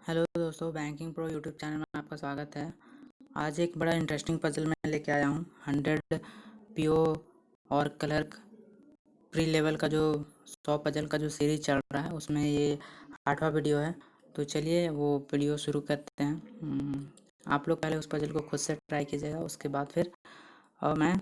Hello दोस्तों, banking pro YouTube channel में आपका स्वागत है। आज एक बड़ा इंटरेस्टिंग पजल मैं लेके आया हूँ। 100 पीओ और क्लर्क प्री लेवल का जो 100 पजल का जो सीरीज चल रहा है उसमें ये 8वां वीडियो है। तो चलिए वो वीडियो शुरू करते हैं। आप लोग पहले उस पजल को खुद से ट्राई कीजिएगा, उसके बाद फिर मैं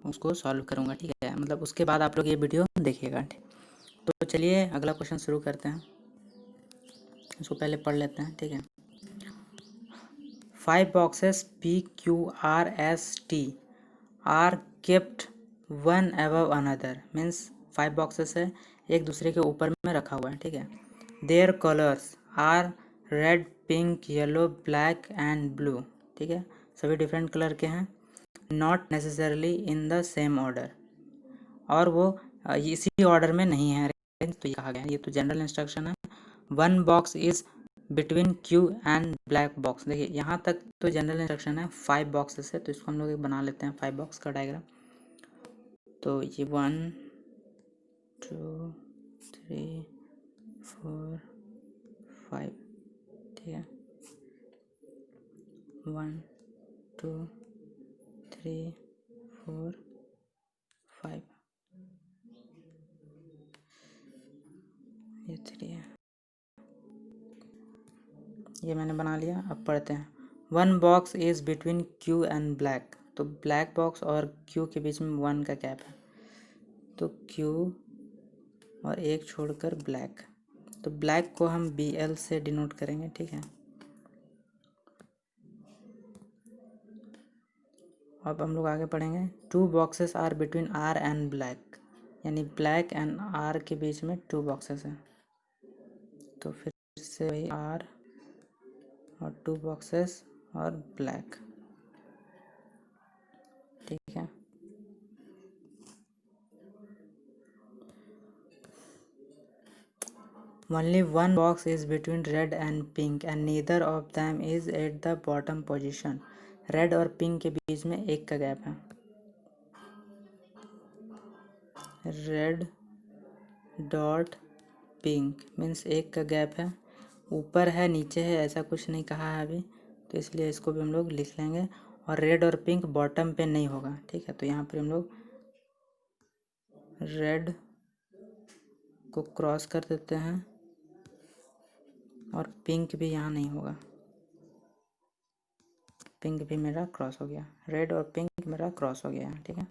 उसको सॉल्व करूँगा, ठीक है। मतलब उसके बाद आप लोग ये वीडियो देखिएगा, ठीक। तो चलिए अगला क्वेश्चन शुरू करते हैं। इसको पहले पढ़ लेते हैं, ठीक है। 5 boxes P, Q, R, S, T are kept one above another means 5 boxes है, एक दूसरे के ऊपर में रखा हुआ है, ठीक है। Their colors are red, pink, yellow, black and blue, ठीक है। सभी डिफरेंट कलर के हैं। Not necessarily in the same order, और वो इसी ऑर्डर में नहीं है। तो ये कहा गया है, ये तो जनरल इंस्ट्रक्शन है। 1 box is between Q and black box. देखिए यहाँ तक तो जनरल इंस्ट्रक्शन है। 5 बॉक्सेस है, तो इसको हम लोग बना लेते हैं 5 बॉक्स का डायग्राम। तो ये 1 2 3 4 5, ठीक है। 1 2 3 4 5, ये 3 है, ये मैंने बना लिया। अब पढ़ते हैं। 1 box is between Q and black, तो ब्लैक बॉक्स और क्यू के बीच में 1 का गैप है, तो क्यू और एक छोड़कर ब्लैक। तो ब्लैक को हम BL से डिनोट करेंगे, ठीक है। अब हम लोग आगे पढ़ेंगे। 2 boxes are between R and black, यानी ब्लैक एंड R के बीच में 2 बॉक्सेस हैं। तो फिर से वही R और 2 बॉक्सेस और ब्लैक, ठीक है। Only 1 box is between red and pink and neither of them is at the bottom position. Red और पिंक के बीच में एक का गैप है। रेड डॉट पिंक मीन्स एक का गैप है, ऊपर है नीचे है ऐसा कुछ नहीं कहा है अभी, तो इसलिए इसको भी हम लोग लिख लेंगे। और रेड और पिंक बॉटम पे नहीं होगा, ठीक है। तो यहाँ पर हम लोग रेड को क्रॉस कर देते हैं और पिंक भी यहाँ नहीं होगा। पिंक भी मेरा क्रॉस हो गया, रेड और पिंक मेरा क्रॉस हो गया, ठीक है।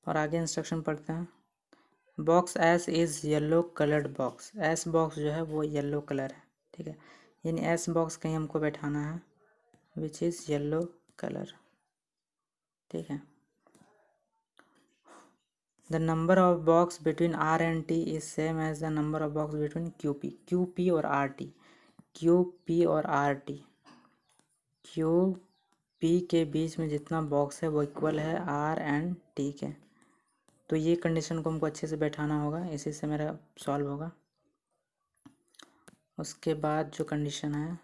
और आगे इंस्ट्रक्शन पढ़ते हैं। Box S is yellow coloured box, S box जो है वो येलो कलर है, ठीक है। यानी एस बॉक्स कहीं हमको बैठाना है विच इज़ येलो कलर, ठीक है। The number of box between R and T is same as the number of box between QP, QP और RT, QP और RT, QP के बीच में जितना बॉक्स है वो इक्वल है R एंड T के। तो ये कंडीशन को हमको अच्छे से बैठाना होगा, इसी से मेरा सॉल्व होगा। उसके बाद जो कंडीशन है,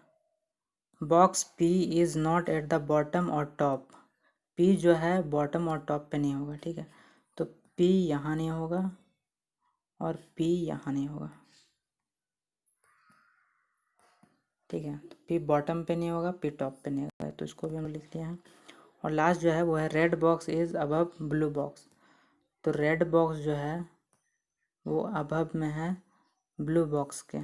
box P is not at the bottom और टॉप, P जो है बॉटम और टॉप पे नहीं होगा, ठीक है। तो P यहाँ नहीं होगा और P यहाँ नहीं होगा, ठीक है। तो P बॉटम पे नहीं होगा, P टॉप पे नहीं होगा, तो इसको भी हम लिख लिया है। और लास्ट जो है वो है red box is above blue box, तो रेड बॉक्स जो है वो अबव में है ब्लू बॉक्स के।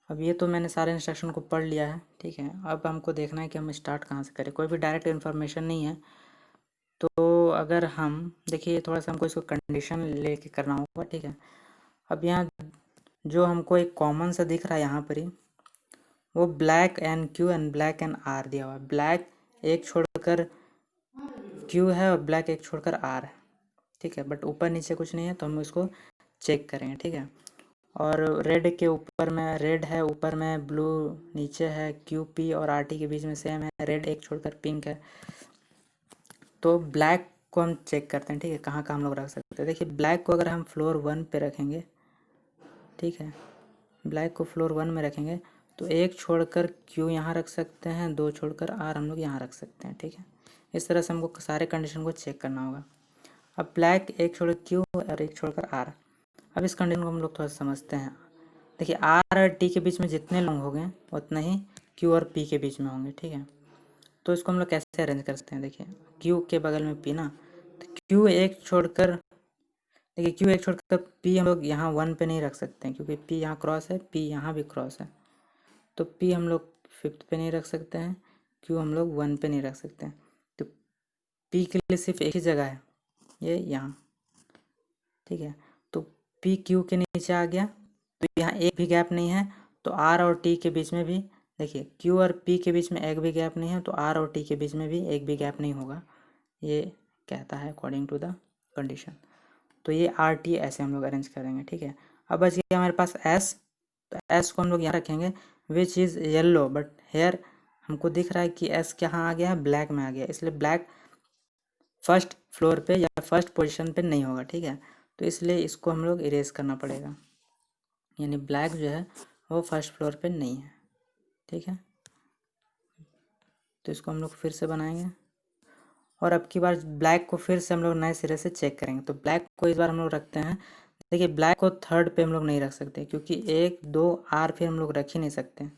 अब ये तो मैंने सारे इंस्ट्रक्शन को पढ़ लिया है, ठीक है। अब हमको देखना है कि हम स्टार्ट कहाँ से करें, कोई भी डायरेक्ट इन्फॉर्मेशन नहीं है। तो अगर हम देखिए थोड़ा सा हमको इसको कंडीशन लेके करना होगा, ठीक है। अब यहाँ जो हमको एक कॉमन सा दिख रहा है यहाँ पर ही, वो black and Q and black and R दिया हुआ है। ब्लैक एक छोड़कर क्यू है और ब्लैक एक छोड़कर आर है, ठीक है। बट ऊपर नीचे कुछ नहीं है, तो हम इसको चेक करेंगे, ठीक है। और रेड के ऊपर में रेड है, ऊपर में ब्लू, नीचे है QP और RT के बीच में सेम है, रेड एक छोड़कर पिंक है। तो ब्लैक को हम चेक करते हैं, ठीक है, कहाँ कहाँ हम लोग रख सकते हैं। देखिए ब्लैक को अगर हम फ्लोर 1 पे रखेंगे, ठीक है, ब्लैक को फ्लोर 1 में रखेंगे तो एक छोड़कर Q यहाँ रख सकते हैं, 2 छोड़कर R हम लोग यहाँ रख सकते हैं, ठीक है। इस तरह से हमको सारे कंडीशन को चेक करना होगा। अब ब्लैक एक छोड़ Q और एक छोड़कर R, अब इस कंडीशन को हम लोग थोड़ा समझते हैं। देखिए आर और टी के बीच में जितने लोग होंगे उतने ही क्यू और पी के बीच में होंगे, ठीक है। तो इसको हम लोग कैसे अरेंज कर सकते हैं, देखिए क्यू के बगल में पी ना, तो क्यू एक छोड़कर, देखिए क्यू एक छोड़कर पी हम लोग यहाँ 1 पे नहीं रख सकते हैं क्योंकि पी यहाँ क्रॉस है, पी यहाँ भी क्रॉस है। तो पी हम लोग 5th पे नहीं रख सकते हैं, क्यू हम लोग 1 पे नहीं रख सकते हैं। तो पी के लिए सिर्फ एक ही जगह है, ये यहाँ, ठीक है। तो पी क्यू के नीचे आ गया, तो यहाँ एक भी गैप नहीं है, तो आर और टी के बीच में भी, देखिए क्यू और पी के बीच में एक भी गैप नहीं है, तो आर और टी के बीच में भी एक भी गैप नहीं होगा, ये कहता है अकॉर्डिंग टू द कंडीशन। तो ये आर टी ऐसे हम लोग अरेंज करेंगे, ठीक है। अब बच गया हमारे पास एस, तो एस को हम लोग यहाँ रखेंगे which is yellow, but here हमको दिख रहा है कि एस कहाँ आ गया है, ब्लैक में आ गया, इसलिए ब्लैक फर्स्ट फ्लोर पे या फर्स्ट पोजीशन पे नहीं होगा, ठीक है। तो इसलिए इसको हम लोग इरेज करना पड़ेगा, यानी ब्लैक जो है वो फर्स्ट फ्लोर पे नहीं है, ठीक है। तो इसको हम लोग फिर से बनाएंगे और अब की बार ब्लैक को फिर से हम लोग नए सिरे से चेक करेंगे। तो ब्लैक को इस बार हम लोग रखते हैं, देखिए ब्लैक को 3rd पे हम लोग नहीं रख सकते क्योंकि 1 2 आर फिर हम लोग रख ही नहीं सकते,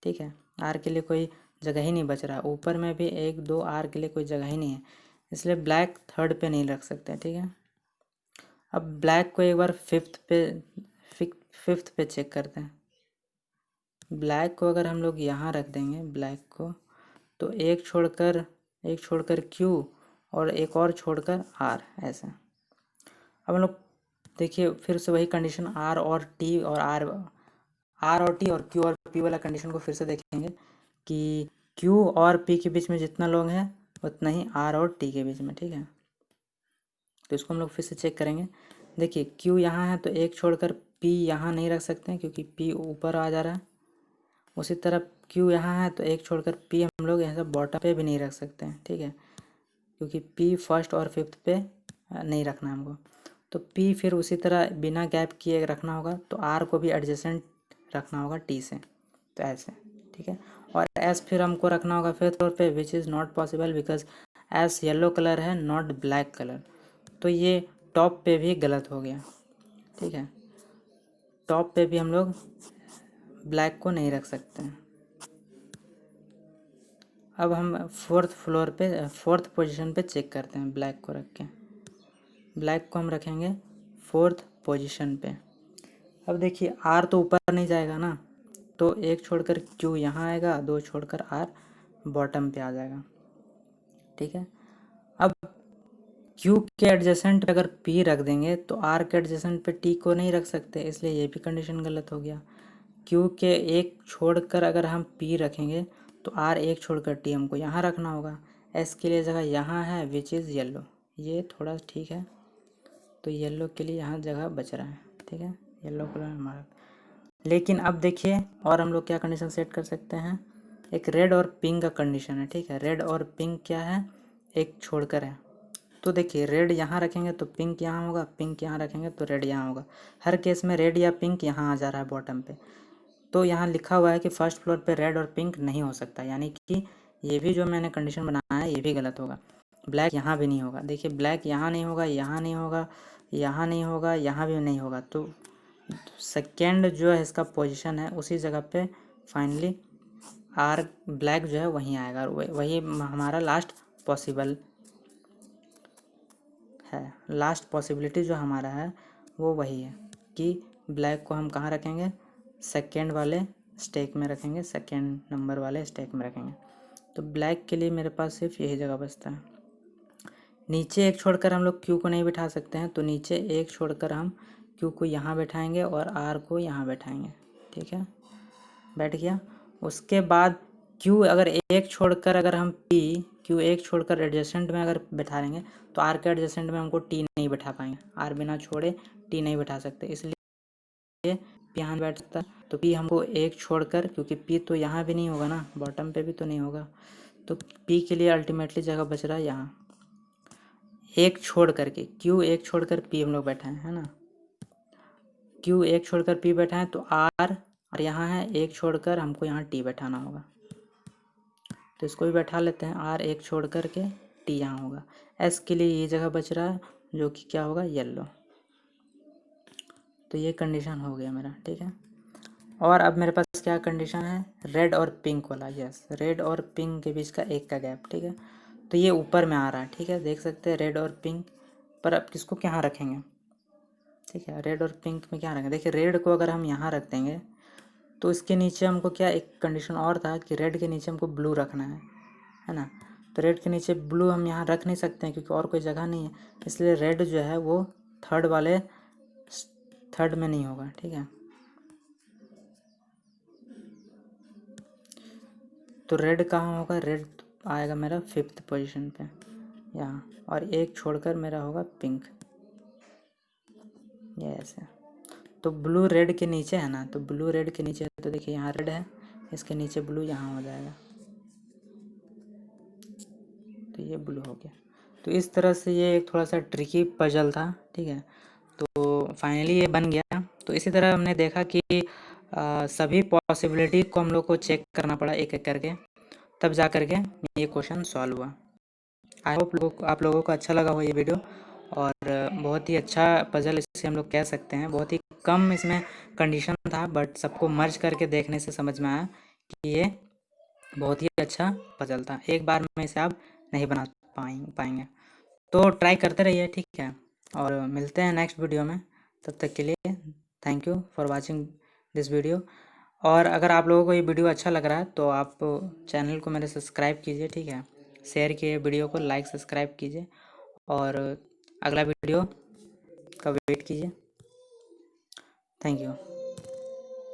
ठीक है। आर के लिए कोई जगह ही नहीं बच रहा, ऊपर में भी 1 2 आर के लिए कोई जगह ही नहीं है, इसलिए ब्लैक 3rd पे नहीं रख सकते, ठीक है। अब ब्लैक को एक बार 5th पे चेक करते हैं। ब्लैक को अगर हम लोग यहाँ रख देंगे ब्लैक को, तो एक छोड़कर क्यू और एक और छोड़कर आर, ऐसे। अब हम लोग देखिए फिर से वही कंडीशन आर और टी और आर और टी और क्यू और पी वाला कंडीशन को फिर से देखेंगे कि क्यू और पी के बीच में जितना लोग हैं उतना ही आर और टी के बीच में, ठीक है। तो इसको हम लोग फिर से चेक करेंगे। देखिए क्यू यहाँ है तो एक छोड़कर पी यहाँ नहीं रख सकते हैं क्योंकि पी ऊपर आ जा रहा है। उसी तरह क्यू यहाँ है तो एक छोड़कर पी हम लोग यहाँ से बॉटम पे भी नहीं रख सकते हैं, ठीक है, क्योंकि पी फर्स्ट और 5th पे नहीं रखना हमको। तो पी फिर उसी तरह बिना गैप किए रखना होगा, तो आर को भी एडजेसेंट रखना होगा टी से, तो ऐसे, ठीक है। और एस फिर हमको रखना होगा 5th फ्लोर पे, which is not possible because S yellow colour है नॉट ब्लैक कलर, तो ये टॉप पे भी गलत हो गया, ठीक है। टॉप पे भी हम लोग ब्लैक को नहीं रख सकते हैं। अब हम 4th पोजीशन पे चेक करते हैं, ब्लैक को रख के, ब्लैक को हम रखेंगे 4th पोजीशन पे। अब देखिए आर तो ऊपर नहीं जाएगा ना, तो एक छोड़कर क्यू यहाँ आएगा, 2 छोड़कर आर बॉटम पे आ जाएगा, ठीक है। अब क्यू के एडजेसेंट पे अगर पी रख देंगे तो आर के एडजेसेंट पे टी को नहीं रख सकते, इसलिए ये भी कंडीशन गलत हो गया। क्यू के एक छोड़कर अगर हम पी रखेंगे तो आर एक छोड़कर टी हमको यहाँ रखना होगा। एस के लिए जगह यहाँ है विच इज़ येलो, ये थोड़ा ठीक है, तो येलो के लिए यहाँ जगह बच रहा है, ठीक है, येलो कलर हमारा। लेकिन अब देखिए और हम लोग क्या कंडीशन सेट कर सकते हैं, एक रेड और पिंक का कंडीशन है, ठीक है। रेड और पिंक क्या है, एक छोड़कर है, तो देखिए रेड यहाँ रखेंगे तो पिंक यहाँ होगा, पिंक यहाँ रखेंगे तो रेड यहाँ होगा। हर केस में रेड या पिंक यहाँ आ जा रहा है बॉटम पे, तो यहाँ लिखा हुआ है कि फर्स्ट फ्लोर पे रेड और पिंक नहीं हो सकता, यानी कि ये भी जो मैंने कंडीशन बनाया है ये भी गलत होगा। ब्लैक यहाँ भी नहीं होगा, देखिए ब्लैक यहाँ नहीं होगा, यहाँ नहीं होगा, यहाँ नहीं होगा, यहाँ भी नहीं होगा, तो सेकेंड जो है इसका पोजीशन है उसी जगह पे फाइनली आर ब्लैक जो है वहीं आएगा, और वही हमारा लास्ट पॉसिबल है, लास्ट पॉसिबिलिटी जो हमारा है वो वही है कि ब्लैक को हम कहाँ रखेंगे, सेकेंड वाले स्टेक में रखेंगे, सेकेंड नंबर वाले स्टेक में रखेंगे। तो ब्लैक के लिए मेरे पास सिर्फ यही जगह बचता है। नीचे एक छोड़कर हम लोग क्यू को नहीं बिठा सकते हैं, तो नीचे एक छोड़कर हम क्यू को यहाँ बैठाएंगे और आर को यहाँ बैठाएंगे, ठीक है, बैठ गया। उसके बाद क्यू अगर एक छोड़कर अगर हम क्यू एक छोड़कर एडजेसेंट में अगर बैठा लेंगे तो आर के एडजेसेंट में हमको टी नहीं बैठा पाएंगे, आर बिना छोड़े टी नहीं बैठा सकते, इसलिए पी यहाँ बैठ सकता है। तो पी हमको एक छोड़कर, क्योंकि पी तो यहाँ भी नहीं होगा ना, बॉटम पे भी तो नहीं होगा, तो पी के लिए अल्टीमेटली जगह बच रहा है यहाँ, एक छोड़ करके क्यू एक छोड़कर पी हम लोग बैठा है ना, क्यू एक छोड़कर पी बैठा है, तो आर और यहाँ है एक छोड़कर हमको यहाँ टी बैठाना होगा, तो इसको भी बैठा लेते हैं, आर एक छोड़ कर के टी यहाँ होगा। एस के लिए ये जगह बच रहा है जो कि क्या होगा, येलो। तो ये कंडीशन हो गया मेरा, ठीक है। और अब मेरे पास क्या कंडीशन है, रेड और पिंक वाला, यस, रेड और पिंक के बीच का एक का गैप, ठीक है। तो ये ऊपर में आ रहा है, ठीक है, देख सकते हैं रेड और पिंक। पर अब किसको क्या रखेंगे, ठीक है, रेड और पिंक में क्या रखेंगे। देखिए रेड को अगर हम यहाँ रख देंगे तो इसके नीचे हमको क्या एक कंडीशन और था कि रेड के नीचे हमको ब्लू रखना है ना। तो रेड के नीचे ब्लू हम यहाँ रख नहीं सकते हैं क्योंकि और कोई जगह नहीं है, इसलिए रेड जो है वो थर्ड में नहीं होगा, ठीक है। तो रेड कहाँ होगा, रेड आएगा मेरा 5th पोजीशन पे यहाँ, और एक छोड़कर मेरा होगा पिंक, ये ऐसे। तो ब्लू रेड के नीचे है ना, तो ब्लू रेड के नीचे है, तो देखिए यहाँ रेड है, इसके नीचे ब्लू यहाँ हो जाएगा, तो ये ब्लू हो गया। तो इस तरह से ये एक थोड़ा सा ट्रिकी पजल था, ठीक है। तो फाइनली ये बन गया। तो इसी तरह हमने देखा कि सभी पॉसिबिलिटी को हम लोग को चेक करना पड़ा एक एक करके, तब जा करके ये क्वेश्चन सॉल्व हुआ। आई होप आप लोगों को अच्छा लगा हो ये वीडियो, और बहुत ही अच्छा पजल इसे हम लोग कह सकते हैं। बहुत ही कम इसमें कंडीशन था, बट सबको मर्ज करके देखने से समझ में आया कि ये बहुत ही अच्छा पजल था। एक बार में इसे आप नहीं बना पाएंगे, तो ट्राई करते रहिए, ठीक है। और मिलते हैं नेक्स्ट वीडियो में, तब तक के लिए thank you for watching this video. और अगर आप लोगों को ये वीडियो अच्छा लग रहा है तो आप चैनल को मेरे सब्सक्राइब कीजिए, ठीक है, शेयर कीजिए, वीडियो को लाइक सब्सक्राइब कीजिए, और अगला वीडियो का वेट कीजिए। Thank you.